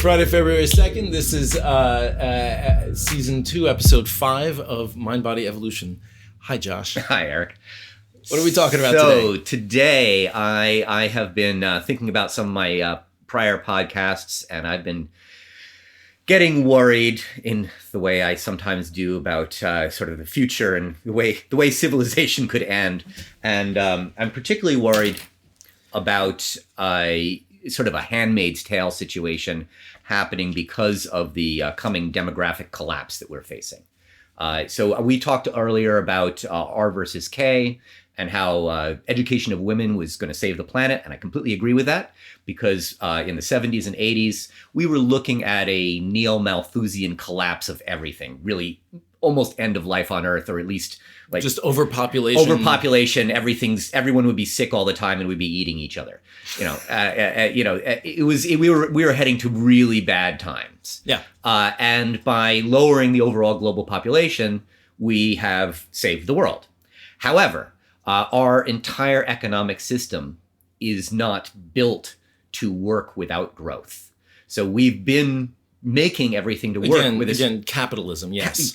Friday, February 2nd. This is season 2, episode 5 of Mind Body Evolution. Hi, Josh. Hi, Eric. What are we talking about today? So today I have been thinking about some of my prior podcasts, and I've been getting worried in the way I sometimes do about sort of the future and the way civilization could end. And I'm particularly worried about sort of a Handmaid's Tale situation happening because of the coming demographic collapse that we're facing. So we talked earlier about R versus K and how education of women was going to save the planet. And I completely agree with that because in the 70s and 80s, we were looking at a neo-Malthusian collapse of everything, really almost end of life on Earth, or at least like just overpopulation. Everyone would be sick all the time and we'd be eating each other. We were heading to really bad times. Yeah. And by lowering the overall global population, we have saved the world. However, our entire economic system is not built to work without growth. So we've been making everything to work with this capitalism. Yes,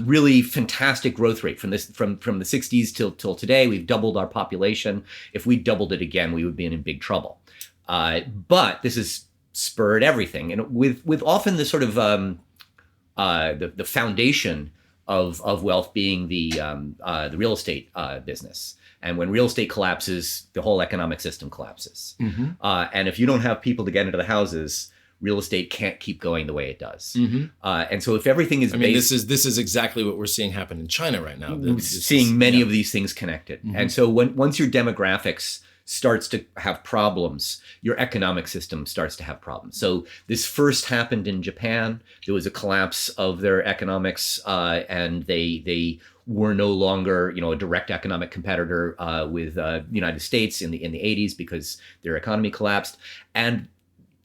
really fantastic growth rate from the 60s till today. We've doubled our population. If we doubled it again, we would be in big trouble. But this has spurred everything, and with often the sort of the foundation of wealth being the real estate business. And when real estate collapses, the whole economic system collapses. Mm-hmm. And if you don't have people to get into the houses, real estate can't keep going the way it does. Mm-hmm. And so if everything is this is exactly what we're seeing happen in China right now. Seeing many of these things connected. Mm-hmm. And so once your demographics starts to have problems, your economic system starts to have problems. So this first happened in Japan. There was a collapse of their economics, and they were no longer, a direct economic competitor with the United States in the 80s because their economy collapsed. And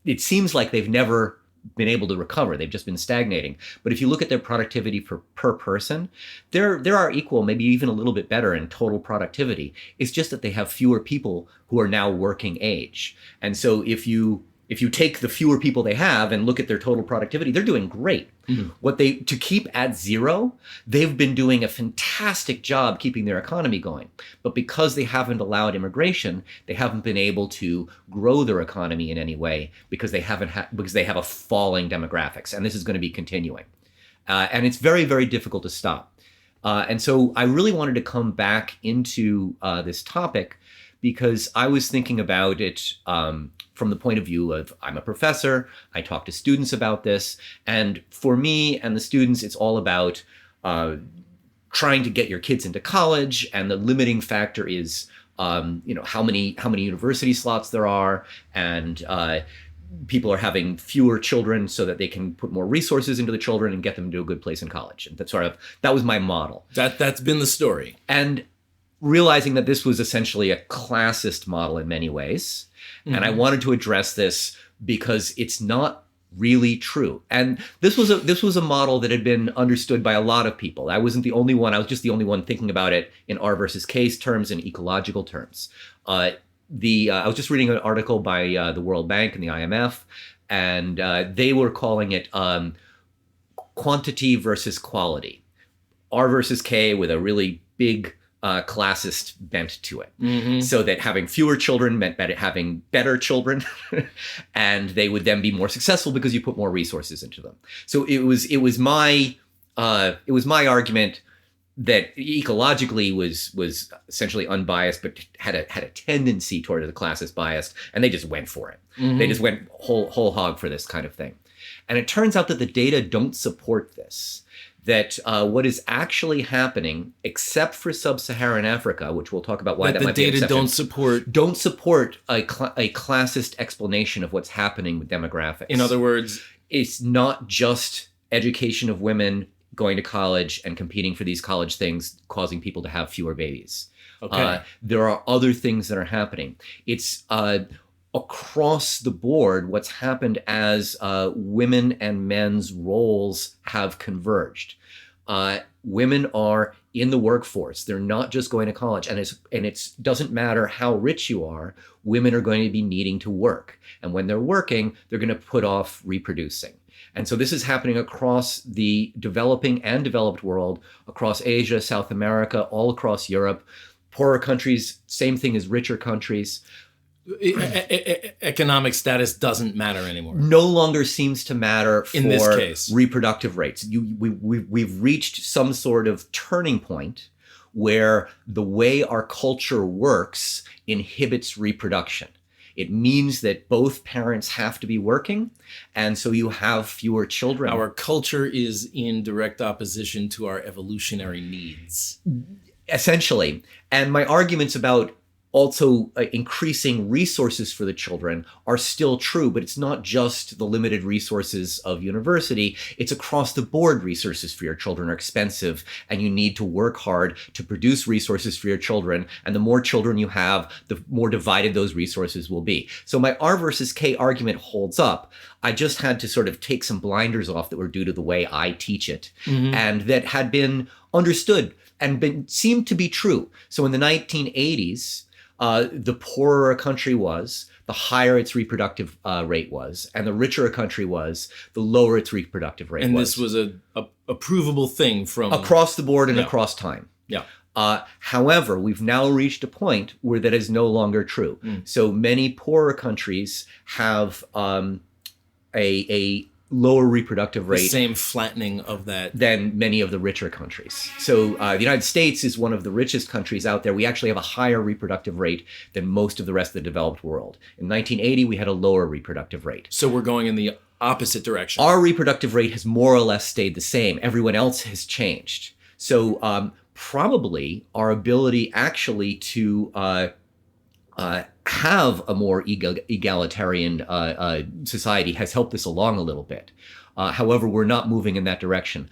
it seems like they've never been able to recover. They've just been stagnating. But if you look at their productivity per person, there are equal, maybe even a little bit better in total productivity. It's just that they have fewer people who are now working age. And so if you take the fewer people they have and look at their total productivity, they're doing great. Mm-hmm. To keep at zero, they've been doing a fantastic job keeping their economy going. But because they haven't allowed immigration, they haven't been able to grow their economy in any way because they have a falling demographics, and this is going to be continuing. And it's very, very difficult to stop. And so I really wanted to come back into this topic because I was thinking about it from the point of view of I'm a professor, I talk to students about this, and for me and the students, it's all about trying to get your kids into college, and the limiting factor is how many university slots there are, and people are having fewer children so that they can put more resources into the children and get them to a good place in college. And that was my model. That's been the story. And realizing that this was essentially a classist model in many ways. Mm-hmm. And I wanted to address this because it's not really true. And this was a model that had been understood by a lot of people. I wasn't the only one. I was just the only one thinking about it in R versus K terms and ecological terms. I was just reading an article by the World Bank and the IMF, and they were calling it quantity versus quality. R versus K with a really big classist bent to it. Mm-hmm. So that having fewer children meant having better children, and they would then be more successful because you put more resources into them. So it was my argument that ecologically was essentially unbiased, but had a tendency toward the classist bias, and they just went for it. Mm-hmm. They just went whole hog for this kind of thing. And it turns out that the data don't support this. That what is actually happening, except for sub-Saharan Africa, which we'll talk about why that might be an exception, don't support a classist explanation of what's happening with demographics. In other words, it's not just education of women going to college and competing for these college things causing people to have fewer babies. Okay. There are other things that are happening. It's across the board what's happened as women and men's roles have converged. Women are in the workforce. They're not just going to college. And it doesn't matter how rich you are, women are going to be needing to work. And when they're working, they're going to put off reproducing. And so this is happening across the developing and developed world, across Asia, South America, all across Europe. Poorer countries, same thing as richer countries. Economic status doesn't matter anymore. No longer seems to matter for in this case. Reproductive rates. We've reached some sort of turning point where the way our culture works inhibits reproduction. It means that both parents have to be working, and so you have fewer children. Our culture is in direct opposition to our evolutionary needs. Essentially. And my arguments about also increasing resources for the children are still true, but it's not just the limited resources of university. It's across the board. Resources for your children are expensive, and you need to work hard to produce resources for your children. And the more children you have, the more divided those resources will be. So my R versus K argument holds up. I just had to sort of take some blinders off that were due to the way I teach it, and that had been understood and seemed to be true. So in the 1980s, the poorer a country was, the higher its reproductive rate was, and the richer a country was, the lower its reproductive rate was. And this was a provable thing from across the board and across time. Yeah. However, we've now reached a point where that is no longer true. So many poorer countries have a lower reproductive rate. The same flattening of that. Than many of the richer countries. So the United States is one of the richest countries out there. We actually have a higher reproductive rate than most of the rest of the developed world. In 1980, we had a lower reproductive rate. So we're going in the opposite direction. Our reproductive rate has more or less stayed the same. Everyone else has changed. So probably our ability actually to have a more egalitarian society has helped us along a little bit. However, we're not moving in that direction.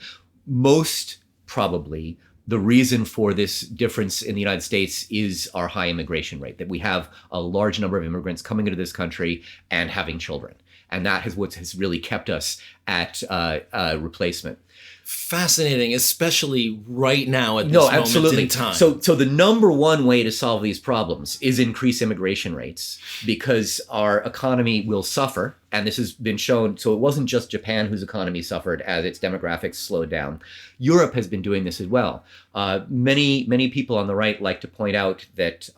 Most probably, the reason for this difference in the United States is our high immigration rate, that we have a large number of immigrants coming into this country and having children. And that is what has really kept us at replacement. Fascinating, especially right now at this moment in time. So the number one way to solve these problems is increase immigration rates, because our economy will suffer. And this has been shown. So it wasn't just Japan whose economy suffered as its demographics slowed down. Europe has been doing this as well. Many people on the right like to point out that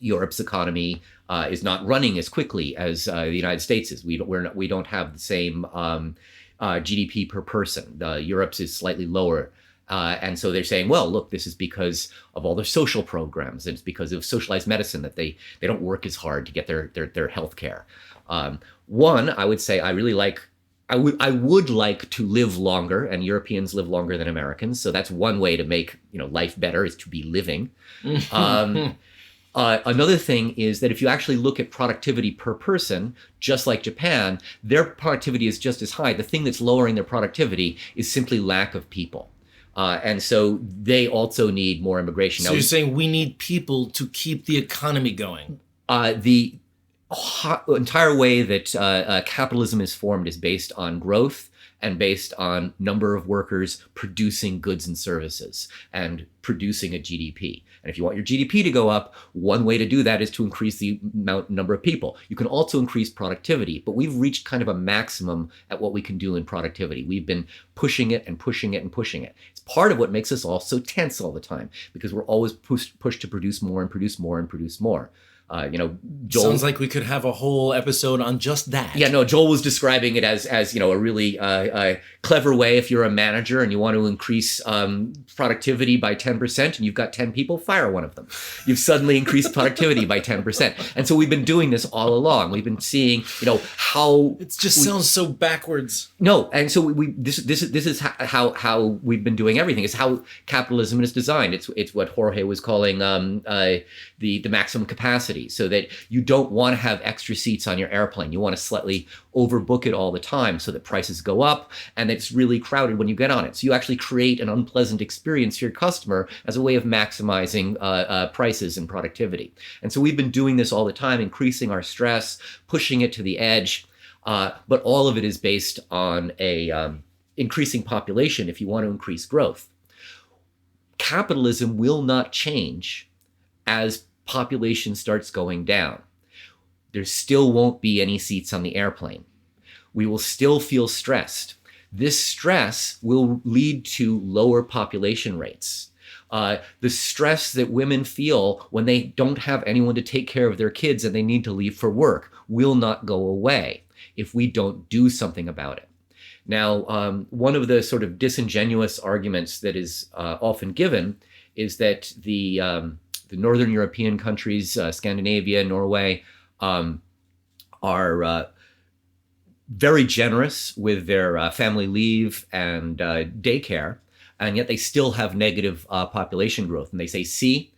Europe's economy is not running as quickly as the United States is. We don't have the same GDP per person. Europe's is slightly lower. And so they're saying, well, look, this is because of all their social programs. And it's because of socialized medicine that they don't work as hard to get their health care. One, I would say I would like to live longer, and Europeans live longer than Americans. So that's one way to make life better, is to be living. Another thing is that if you actually look at productivity per person, just like Japan, their productivity is just as high. The thing that's lowering their productivity is simply lack of people. And so they also need more immigration. So you're saying we need people to keep the economy going? The entire way that capitalism is formed is based on growth and based on number of workers producing goods and services and producing a GDP. And if you want your GDP to go up, one way to do that is to increase the number of people. You can also increase productivity, but we've reached kind of a maximum at what we can do in productivity. We've been pushing it and pushing it and pushing it. It's part of what makes us all so tense all the time, because we're always pushed to produce more and produce more and produce more. Joel, sounds like we could have a whole episode on just that. Yeah, no, Joel was describing it as a really clever way. If you're a manager and you want to increase productivity by 10% and you've got 10 people, fire one of them. You've suddenly increased productivity by 10%. And so we've been doing this all along. We've been seeing, how it just sounds so backwards. No, and so this is how we've been doing everything. It's how capitalism is designed. It's what Jorge was calling the maximum capacity. So that you don't want to have extra seats on your airplane. You want to slightly overbook it all the time so that prices go up and it's really crowded when you get on it. So you actually create an unpleasant experience for your customer as a way of maximizing prices and productivity. And so we've been doing this all the time, increasing our stress, pushing it to the edge. But all of it is based on a increasing population if you want to increase growth. capitalism will not change as population starts going down. There still won't be any seats on the airplane. We will still feel stressed. This stress will lead to lower population rates. The stress that women feel when they don't have anyone to take care of their kids and they need to leave for work will not go away if we don't do something about it. Now, one of the sort of disingenuous arguments that is often given is that the Northern European countries, Scandinavia, Norway, are very generous with their family leave and daycare, and yet they still have negative population growth. And they say, see,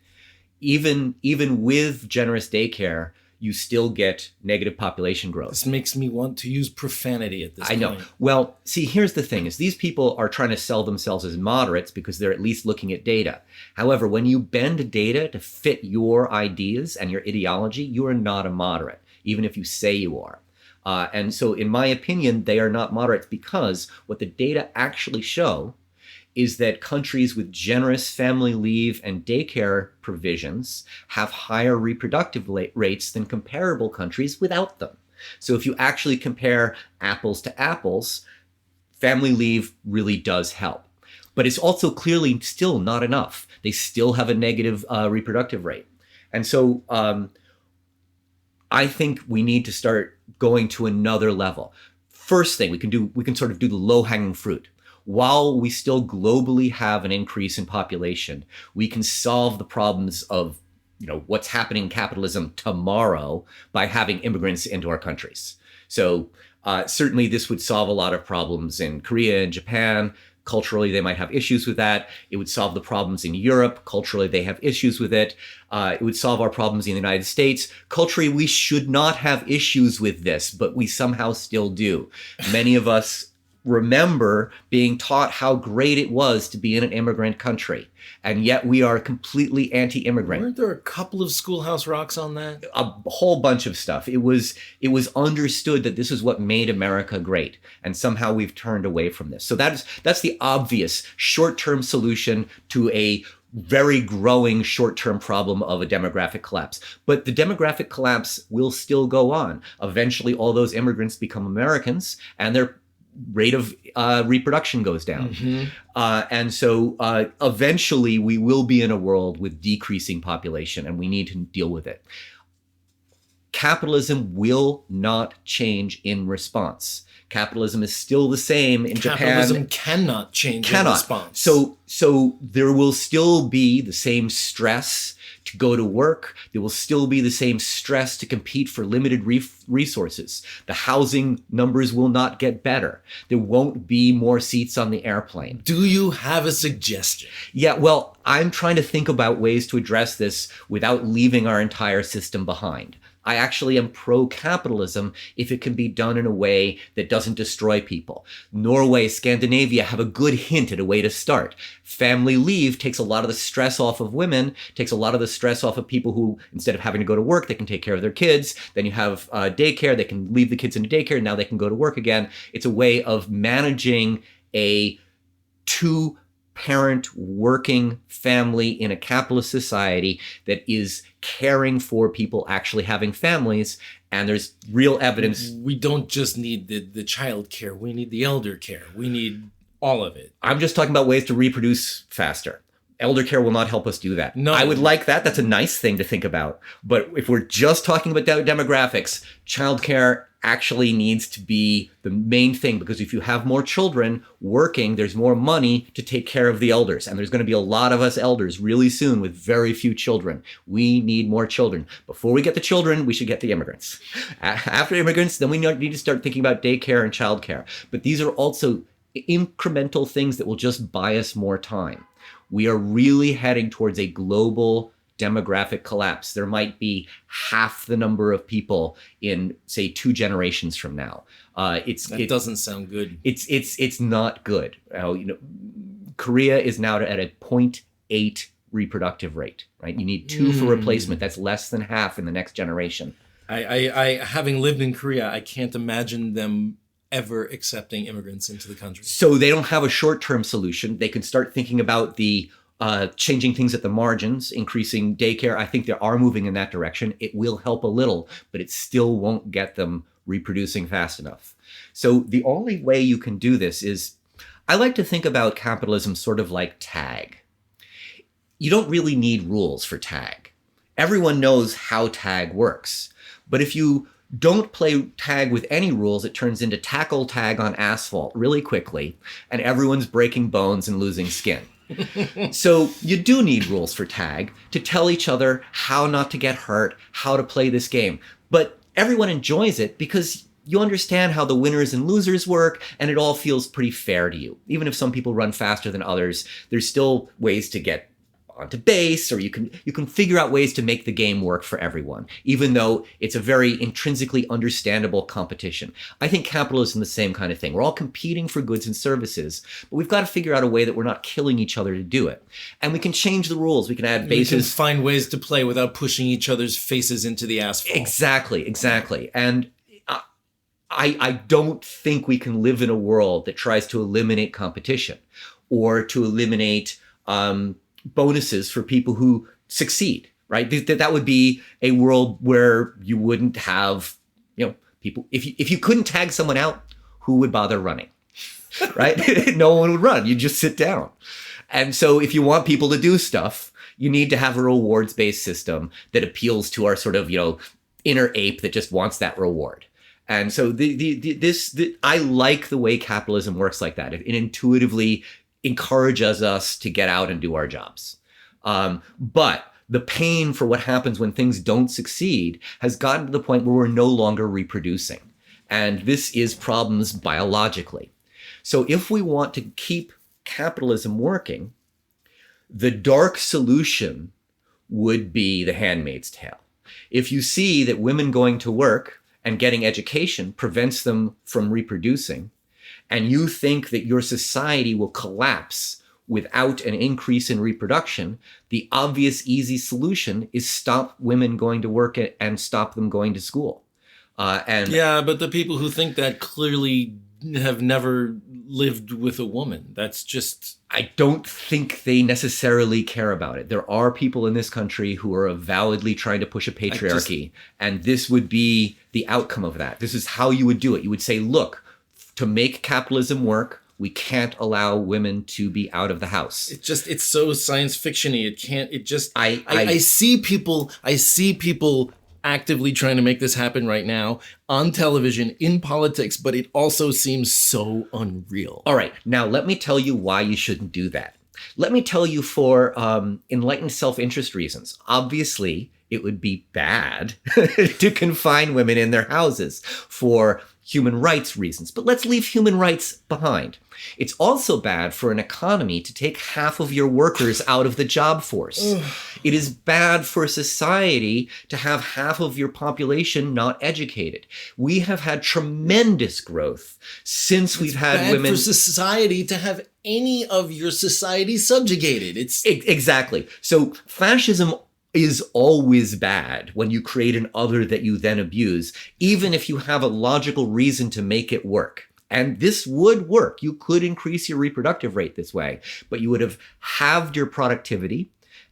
even with generous daycare, you still get negative population growth. This makes me want to use profanity at this point. I know. Well, see, here's the thing, is these people are trying to sell themselves as moderates because they're at least looking at data. However, when you bend data to fit your ideas and your ideology, you are not a moderate, even if you say you are. And so in my opinion, they are not moderates because what the data actually show is that countries with generous family leave and daycare provisions have higher reproductive rates than comparable countries without them. So if you actually compare apples to apples, family leave really does help. But it's also clearly still not enough. They still have a negative reproductive rate. And so I think we need to start going to another level. First thing we can sort of do the low-hanging fruit. While we still globally have an increase in population, we can solve the problems of what's happening in capitalism tomorrow by having immigrants into our countries. So certainly this would solve a lot of problems in Korea and Japan. Culturally, they might have issues with that. It would solve the problems in Europe. Culturally, they have issues with it. It would solve our problems in the United States. Culturally, we should not have issues with this, but we somehow still do. Many of us remember being taught how great it was to be in an immigrant country, and yet we are completely anti-immigrant. Weren't there a couple of Schoolhouse Rocks on that? A whole bunch of stuff. It was understood that this is what made America great, and somehow we've turned away from this. So that's the obvious short-term solution to a very growing short-term problem of a demographic collapse. But the demographic collapse will still go on. Eventually, all those immigrants become Americans, and their rate of reproduction goes down. Mm-hmm. And so eventually we will be in a world with decreasing population, and we need to deal with it. Capitalism will not change in response. Capitalism is still the same in Japan. Capitalism cannot change in response. So there will still be the same stress to go to work. There will still be the same stress to compete for limited resources. The housing numbers will not get better. There won't be more seats on the airplane. Do you have a suggestion? Yeah, well, I'm trying to think about ways to address this without leaving our entire system behind. I actually am pro-capitalism if it can be done in a way that doesn't destroy people. Norway, Scandinavia have a good hint at a way to start. Family leave takes a lot of the stress off of women, takes a lot of the stress off of people who, instead of having to go to work, they can take care of their kids. Then you have daycare, they can leave the kids into daycare, now they can go to work again. It's a way of managing a two-parent working family in a capitalist society that is caring for people actually having families, and there's real evidence. We don't just need the child care, we need the elder care. We need all of it. I'm just talking about ways to reproduce faster. Elder care will not help us do that. No. I would like that. That's a nice thing to think about. But if we're just talking about demographics, childcare actually needs to be the main thing, because if you have more children working, there's more money to take care of the elders. And there's going to be a lot of us elders really soon with very few children. We need more children. Before we get the children, we should get the immigrants. After immigrants, then we need to start thinking about daycare and childcare. But these are also incremental things that will just buy us more time. We are really heading towards a global demographic collapse. There might be half the number of people in, say, 2 generations from now. That doesn't sound good. It's not good. Korea is now at a 0.8 reproductive rate, right? You need 2 for replacement. That's less than half in the next generation. I having lived in Korea, I can't imagine them ever accepting immigrants into the country. So they don't have a short-term solution. They can start thinking about the changing things at the margins, increasing daycare. I think they are moving in that direction. It will help a little, but it still won't get them reproducing fast enough. So the only way you can do this is, I like to think about capitalism sort of like tag. You don't really need rules for tag. Everyone knows how tag works. But if you don't play tag with any rules, it turns into tackle tag on asphalt really quickly, and everyone's breaking bones and losing skin. So you do need rules for tag to tell each other how not to get hurt, how to play this game. But everyone enjoys it because you understand how the winners and losers work, and it all feels pretty fair to you. Even if some people run faster than others, there's still ways to get onto base, or you can figure out ways to make the game work for everyone, even though it's a very intrinsically understandable competition. I think capitalism is the same kind of thing. We're all competing for goods and services, but we've got to figure out a way that we're not killing each other to do it. And we can change the rules. We can add bases. We can find ways to play without pushing each other's faces into the asphalt. Exactly. And I don't think we can live in a world that tries to eliminate competition or to eliminate bonuses for people who succeed, right? That would be a world where you wouldn't have, people. If you couldn't tag someone out, who would bother running, right? No one would run. You'd just sit down. And so if you want people to do stuff, you need to have a rewards-based system that appeals to our sort of, inner ape that just wants that reward. And so I like the way capitalism works like that. It intuitively encourages us to get out and do our jobs. But the pain for what happens when things don't succeed has gotten to the point where we're no longer reproducing. And this is problems biologically. So if we want to keep capitalism working, the dark solution would be The Handmaid's Tale. If you see that women going to work and getting education prevents them from reproducing, and you think that your society will collapse without an increase in reproduction, the obvious, easy solution is stop women going to work and stop them going to school. Yeah, but the people who think that clearly have never lived with a woman. That's just... I don't think they necessarily care about it. There are people in this country who are avowedly trying to push a patriarchy, and this would be the outcome of that. This is how you would do it. You would say, look, to make capitalism work, we can't allow women to be out of the house. It's so science fiction-y. I see people actively trying to make this happen right now on television, in politics, but it also seems so unreal. All right, now let me tell you why you shouldn't do that. Let me tell you for enlightened self-interest reasons. Obviously, it would be bad to confine women in their houses for human rights reasons, but let's leave human rights behind. It's also bad for an economy to take half of your workers out of the job force. It is bad for society to have half of your population not educated. We have had tremendous growth since we've had women. It's bad for society to have any of your society subjugated. Exactly. So fascism is always bad when you create an other that you then abuse, even if you have a logical reason to make it work. And this would work. You could increase your reproductive rate this way, but you would have halved your productivity,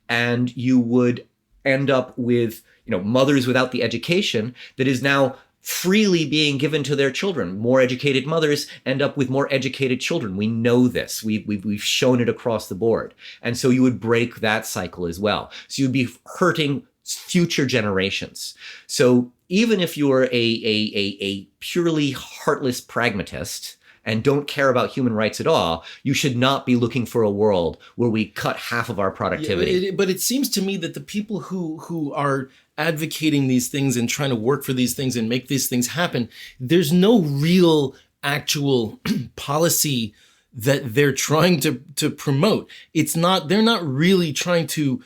and you would end up with, mothers without the education that is now freely being given to their children. More educated mothers end up with more educated children. We know this. We've shown it across the board. And so you would break that cycle as well. So you'd be hurting future generations. So even if you're a purely heartless pragmatist and don't care about human rights at all, you should not be looking for a world where we cut half of our productivity. Yeah, but it seems to me that the people who are advocating these things and trying to work for these things and make these things happen, there's no real actual policy that they're trying to promote. They're not really trying to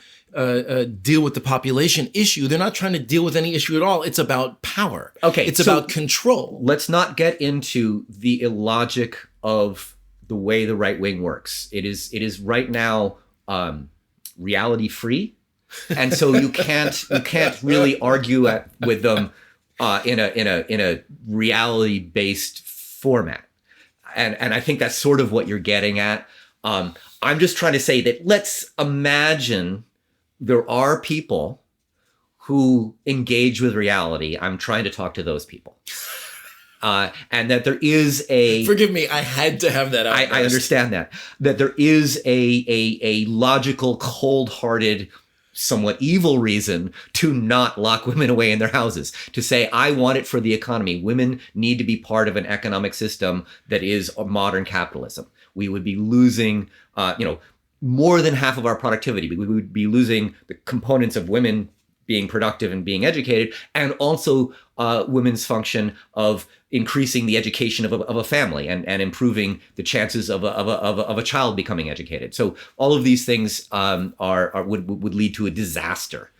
deal with the population issue. They're not trying to deal with any issue at all. It's about power. Okay, it's about control. Let's not get into the illogic of the way the right wing works. It is right now reality free, and so you can't really argue with them in a reality based format. And I think that's sort of what you're getting at. I'm just trying to say that let's imagine there are people who engage with reality. I'm trying to talk to those people. And that there is a... Forgive me, I had to have that out. I understand that. That there is a logical, cold-hearted, somewhat evil reason to not lock women away in their houses. To say, I want it for the economy. Women need to be part of an economic system that is modern capitalism. We would be losing, more than half of our productivity. We would be losing the components of women being productive and being educated, and also women's function of increasing the education of a family and improving the chances of a child becoming educated. So all of these things would lead to a disaster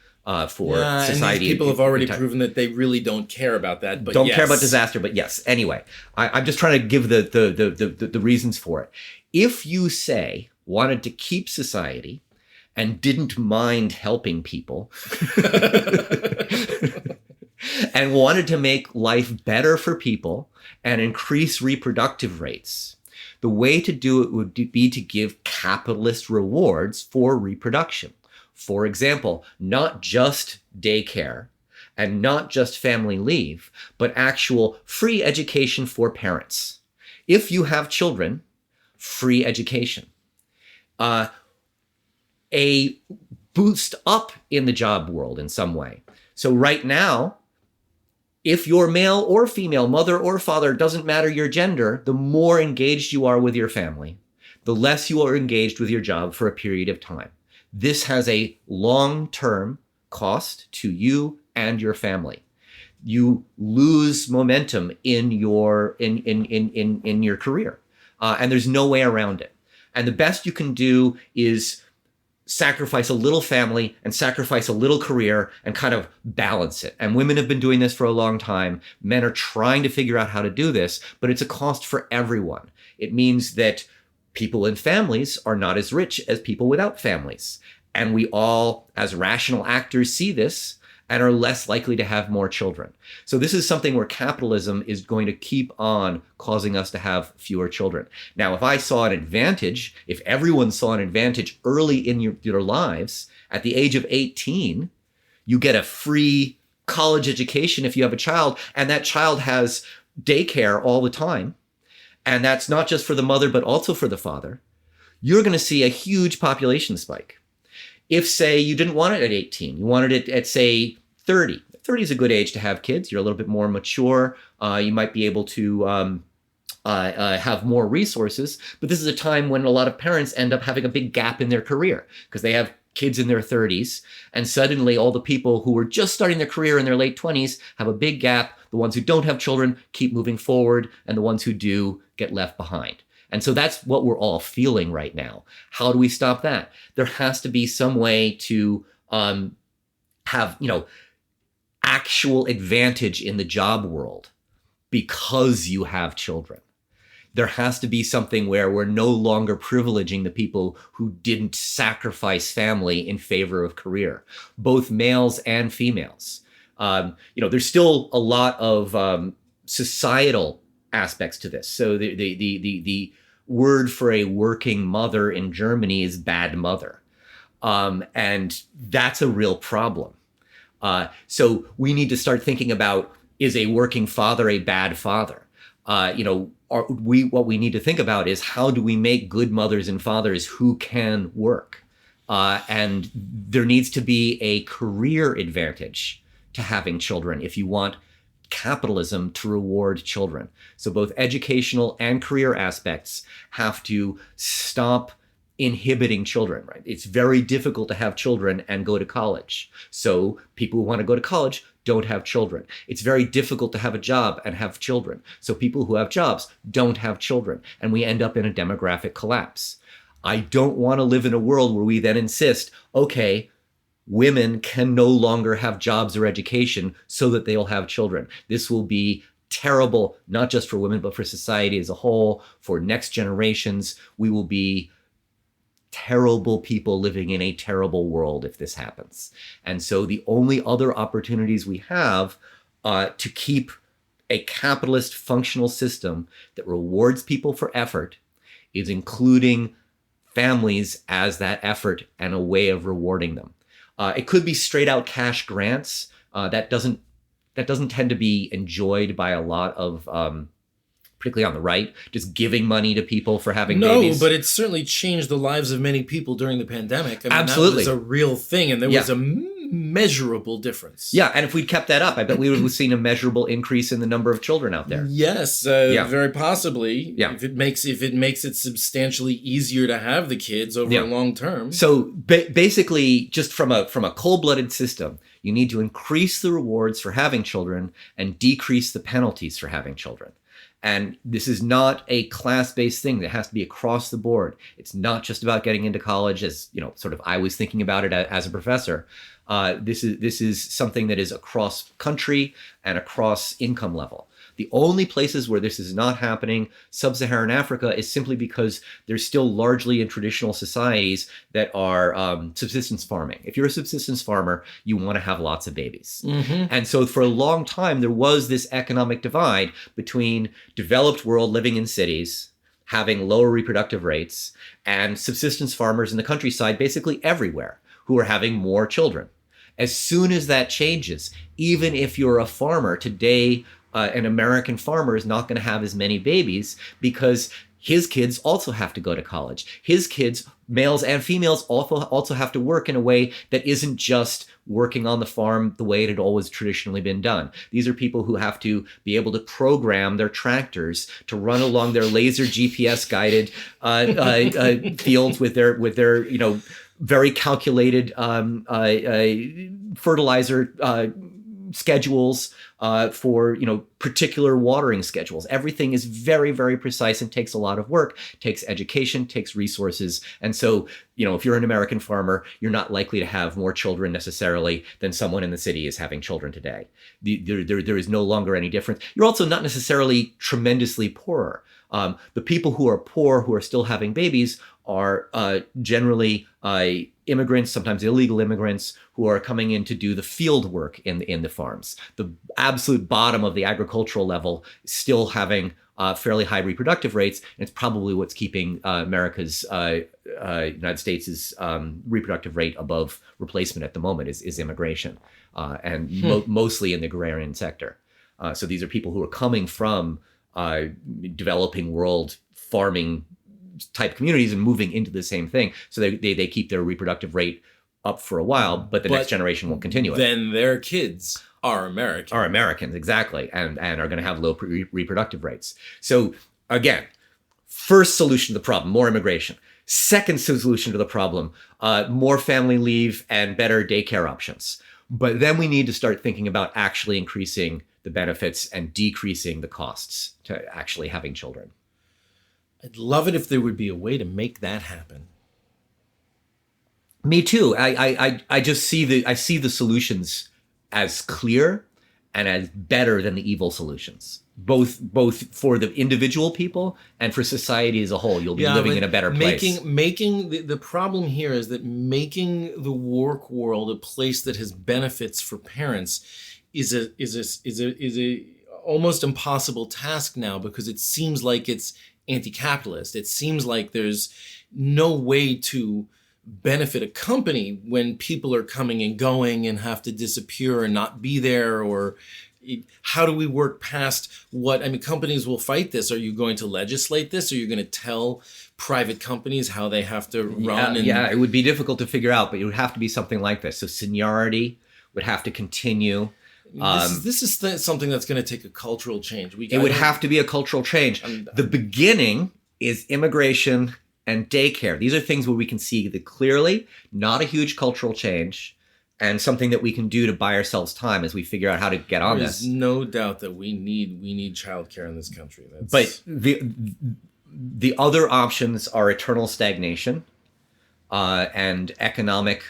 for society. And people have already proven that they really don't care about that. But don't care about disaster, but yes. Anyway, I'm just trying to give the reasons for it. If you wanted to keep society and didn't mind helping people and wanted to make life better for people and increase reproductive rates, the way to do it would be to give capitalist rewards for reproduction. For example, not just daycare and not just family leave, but actual free education for parents. If you have children, free education. A boost up in the job world in some way. So right now, if you're male or female, mother or father, doesn't matter your gender, the more engaged you are with your family, the less you are engaged with your job for a period of time. This has a long-term cost to you and your family. You lose momentum in your your career, and there's no way around it. And the best you can do is sacrifice a little family and sacrifice a little career and kind of balance it. And women have been doing this for a long time. Men are trying to figure out how to do this, but it's a cost for everyone. It means that people in families are not as rich as people without families. And we all, as rational actors, see this and are less likely to have more children. So this is something where capitalism is going to keep on causing us to have fewer children. Now, if I saw an advantage, if everyone saw an advantage early in your lives, at the age of 18, you get a free college education if you have a child, and that child has daycare all the time, and that's not just for the mother, but also for the father, you're going to see a huge population spike. If, say, you didn't want it at 18, you wanted it at, say, 30. 30 is a good age to have kids. You're a little bit more mature. You might be able to have more resources. But this is a time when a lot of parents end up having a big gap in their career because they have kids in their 30s. And suddenly all the people who were just starting their career in their late 20s have a big gap. The ones who don't have children keep moving forward, and the ones who do get left behind. And so that's what we're all feeling right now. How do we stop that? There has to be some way to have, actual advantage in the job world because you have children. There has to be something where we're no longer privileging the people who didn't sacrifice family in favor of career, both males and females. There's still a lot of societal aspects to this. So the word for a working mother in Germany is bad mother. And that's a real problem. So we need to start thinking about, is a working father a bad father? What we need to think about is, how do we make good mothers and fathers who can work? And there needs to be a career advantage to having children if you want capitalism to reward children. So both educational and career aspects have to stop inhibiting children, right? It's very difficult to have children and go to college. So people who want to go to college don't have children. It's very difficult to have a job and have children. So people who have jobs don't have children. And we end up in a demographic collapse. I don't want to live in a world where we then insist, okay, women can no longer have jobs or education so that they'll have children. This will be terrible, not just for women, but for society as a whole, for next generations. We will be terrible people living in a terrible world if this happens. And so the only other opportunities we have to keep a capitalist functional system that rewards people for effort is including families as that effort and a way of rewarding them. It could be straight out cash grants. That doesn't tend to be enjoyed by a lot of, particularly on the right, just giving money to people for having babies. No, but it certainly changed the lives of many people during the pandemic. I mean, Absolutely. that was a real thing, and there was a measurable difference. Yeah, and if we'd kept that up, I bet we would have seen a measurable increase in the number of children out there. Yes, very possibly. Yeah. If it makes it substantially easier to have the kids over a long term. So basically, just from a cold-blooded system, you need to increase the rewards for having children and decrease the penalties for having children. And this is not a class-based thing that has to be across the board. It's not just about getting into college, as sort of I was thinking about it as a professor. This is something that is across country and across income level. The only places where this is not happening, sub-Saharan Africa, is simply because they're still largely in traditional societies that are subsistence farming. If you're a subsistence farmer, you want to have lots of babies. Mm-hmm. And so for a long time, there was this economic divide between developed world living in cities, having lower reproductive rates, and subsistence farmers in the countryside, basically everywhere, who are having more children. As soon as that changes, even if you're a farmer today, an American farmer is not going to have as many babies because his kids also have to go to college. His kids, males and females, also have to work in a way that isn't just working on the farm the way it had always traditionally been done. These are people who have to be able to program their tractors to run along their laser GPS guided fields with their very calculated fertilizer schedules for particular watering schedules. Everything is very, very precise and takes a lot of work, takes education, takes resources. And so, if you're an American farmer, you're not likely to have more children necessarily than someone in the city is having children today. There is no longer any difference. You're also not necessarily tremendously poorer. The people who are poor, who are still having babies, are generally immigrants, sometimes illegal immigrants, who are coming in to do the field work in the farms. The absolute bottom of the agricultural level is still having fairly high reproductive rates, and it's probably what's keeping America's United States' reproductive rate above replacement at the moment is immigration, and mostly in the agrarian sector. So these are people who are coming from developing world farming type communities and moving into the same thing. So they keep their reproductive rate up for a while, but the next generation will continue it. Then their kids are American. Are Americans, exactly, and are going to have low reproductive rates. So again, first solution to the problem, more immigration. Second solution to the problem, more family leave and better daycare options. But then we need to start thinking about actually increasing the benefits and decreasing the costs to actually having children. I'd love it if there would be a way to make that happen. Me too. I just see the solutions as clear and as better than the evil solutions. Both for the individual people and for society as a whole. You'll be living in a better place. Making the problem here is that making the work world a place that has benefits for parents is a almost impossible task now, because it seems like it's anti-capitalist. It seems like there's no way to benefit a company when people are coming and going and have to disappear and not be there. Or how do we work past companies will fight this. Are you going to legislate this? Are you going to tell private companies how they have to run? Yeah, it would be difficult to figure out, but it would have to be something like this. So seniority would have to continue. This is something that's going to take a cultural change. It would have to be a cultural change. The beginning is immigration and daycare. These are things where we can see that clearly, not a huge cultural change, and something that we can do to buy ourselves time as we figure out how to get on this. There's no doubt that we need childcare in this country. But the other options are eternal stagnation and economic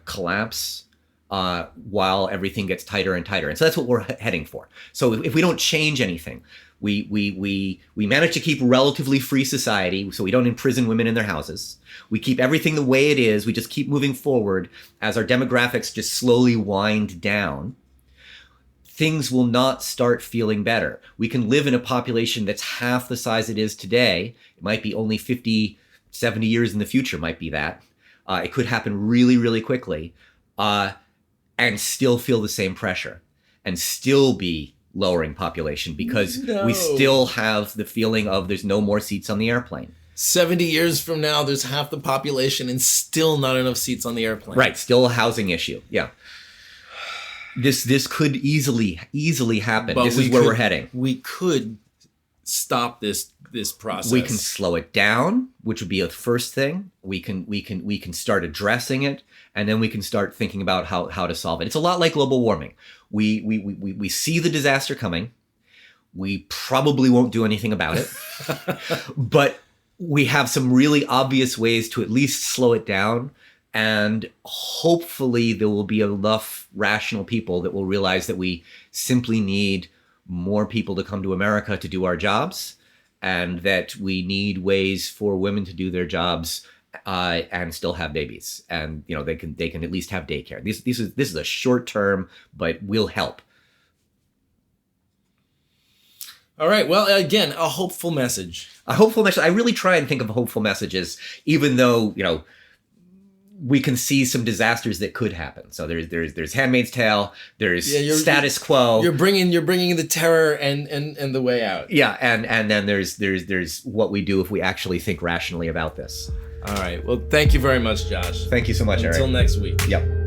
collapse. While everything gets tighter and tighter. And so that's what we're heading for. So if we don't change anything, we manage to keep relatively free society, so we don't imprison women in their houses. We keep everything the way it is. We just keep moving forward as our demographics just slowly wind down. Things will not start feeling better. We can live in a population that's half the size it is today. It might be only 50 70 years in the future might be that. It could happen really, really quickly, and still feel the same pressure and still be lowering population because we still have the feeling of there's no more seats on the airplane. 70 years from now, there's half the population and still not enough seats on the airplane. Right. Still a housing issue. Yeah. This could easily happen. But this is where we're heading. We could stop this process. We can slow it down, which would be a first thing. We can start addressing it, and then we can start thinking about how to solve it. It's a lot like global warming. We see the disaster coming. We probably won't do anything about it, but we have some really obvious ways to at least slow it down. And hopefully there will be enough rational people that will realize that we simply need more people to come to America to do our jobs, and that we need ways for women to do their jobs and still have babies. And they can at least have daycare. This is a short term, but will help. All right. Well, again, a hopeful message. A hopeful message. I really try and think of hopeful messages, even though we can see some disasters that could happen. So there's Handmaid's Tale. There's status quo. You're bringing the terror and the way out. Yeah, and then there's what we do if we actually think rationally about this. All right. Well, thank you very much, Josh. Thank you so much, Eric. Until next week. Yep.